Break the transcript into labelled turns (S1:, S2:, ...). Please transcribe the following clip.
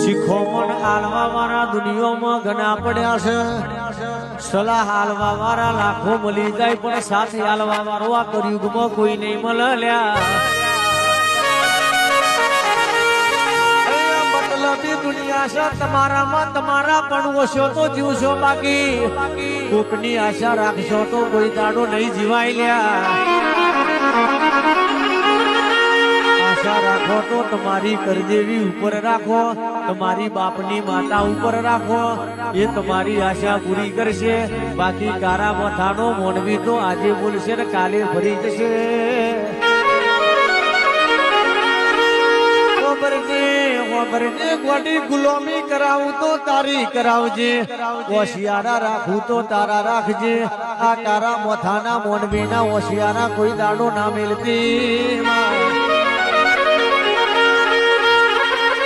S1: શીખો મન હાલવા વાળા દુનિયામાં ઘણા પડ્યા છે. સલાહ હાલવા વાળા લાખો મળી જાય પણ સાથે હાલવા વાળો આ કળિયુગમાં કોઈ નહીં મળ્યા. મતલબી દુનિયા છે તમારામાં તમારા પણ ઓછો તો જીવશો બાકી કોકની આશા રાખશો તો કોઈ દાડો નહીં જીવાય લ્યા. આશા રાખો તો તમારી કરદેવી ઉપર રાખો, તમારી બાપની માતા ઉપર રાખો, એ તમારી આશા પૂરી કરશે. બાકી કારા મથાનો મોનવી તો આજે બોલશે ને કાલે ફરી જશે. ગોડી ગુલામી કરાવું તો તારી કરાવજે, હોશિયારા રાખું તો તારા રાખજે. આ તારા મોથાના મોનવીના હોશિયારા કોઈ દાડો ના મેલતી.